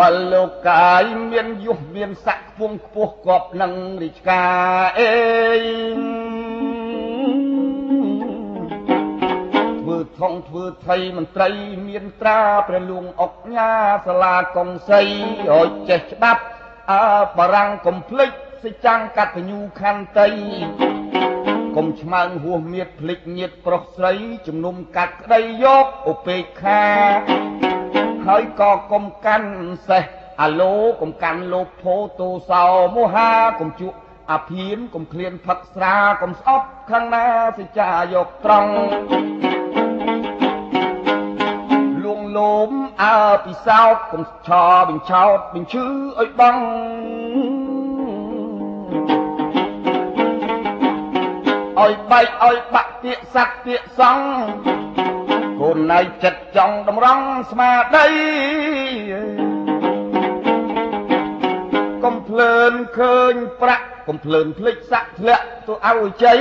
បើលោកកាយមានយុះមានស័ក្តិខ្ពង់ខ្ពស់គប់នឹងរាជការអេធ្វើថងធ្វើថៃមន្ត្រីមានត្រាព្រះលួងអុកញ៉ាសាលាកុងសីឲ្យចេះច្បាប់បារាំងកុំភ្លេចសិចាំងកតញ្ញូខន្តីកុំឆ្មើងហួសមៀតភ្លេចញាតប្រុសស្រីជំនុំកាត់ក្តីយកឧបេក្ខាហើយក៏កុំកាន់សេះអាឡូកុំកាន់លោភោទោសោមោហាកុំជក់អាភៀនកុំឃ្លានផឹកស្រាកុំស្អប់ខាងណាសិចាយកត្រង់លួងលោមពិសោធកុំឆោបញ្ឆោតបញ្ឈឺឲ្យបងឲ្យបែកឲ្យបាក់ពាកស័ក្តិពាកសង្ឃកូនណៃចិត្តចង់តម្រង់ស្មារតីកុំភ្លើនឃើញប្រាក់កុំភ្លើនភ្លេចស័ក្តិធ្លាក់ទៅឲ្យជ័យ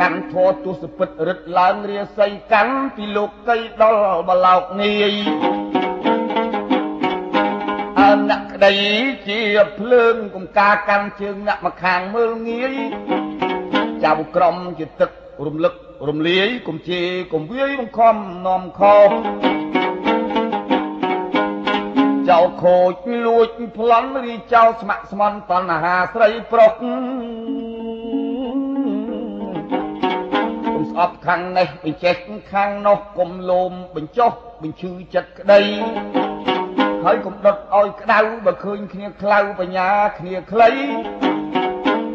កាន់ធរទុសពិតរឹតឡើងរាសីកាន់ពីលោកកៃដល់បឡោកនាយអ្នកក្តីជាភ្លើងកុំការកាន់ជើងអ្នកមកខាងមើលងាយចាប់ក្រុមជាទឹករំលឹករំលាយកុំជេរកុំវាយបង្ខំនាំខោចៅខូចលួចប្លន់រីចៅស្ម័គ្រស្មន់តណ្ហាស្រីប្រុសកុំស្អប់ខាងនេះបញ្ចេះខាងនោះកុំលោមបញ្ចុះបញ្ឈឺចិត្តក្តីហើយកុំដុតឲ្យក្តៅបើឃើញគ្នាខ្លៅបញ្ញាគ្នាខ្លី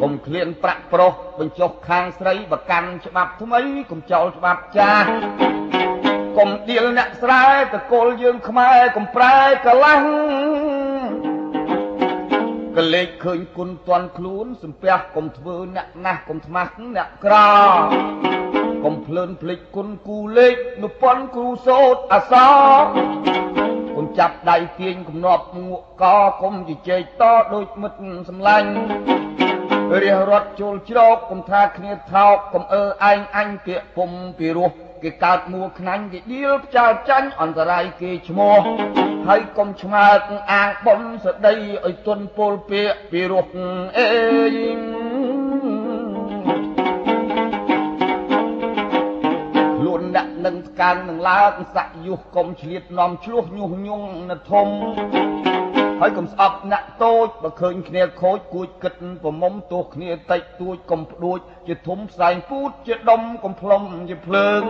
កុំឃ្លានប្រាក់ប្រុសបញ្ចុះខាងស្រីបកាន់ច្បាប់ថ្មីកុំចោលច្បាប់ចាស់កុំដៀលអ្នកស្រែតកូលយើងខ្មែរកុំប្រែកលាំងកលេចឃើញគុណតន់ខ្លួនសំពះកុំធ្វើអ្នកណាស់កុំថ្មាស់អ្នកក្រកុំភ្លើនភ្លេចគុណគូលេខនុពន្ធគ្រូសូត្រអសរកុំចាប់ដៃទាញគំនាប់ងក់កកុំជជែកតដូចមិត្តសម្លាញ់រារត់ចូលជ្រោកកុំថាគ្នាថោកកុំឯងអញពាកពុំពីរោះគេកើតមួខ្នាញ់គេដៀលផ្ចាល់ចាញ់អន្តរាយគេឈ្មោះហើយកុំឆ្មើកអាងបំសដីឲ្យទុនពលពាកពីរោះអេខ្លួនដាក់នឹងកាននឹងឡើងស័កយុះកុំឆ្លៀតនាំឆ្លោះញុះញង់នៅធំហើយកុំស្អប់អ្នកតូចបើឃើញគ្នាខូចគួចគិតប្រមុំទោះគ្នាតិចតួចកុំផ្ដួចជាធំផ្សែងពូតជាដុំកុំផ្លុំជាភ្លើង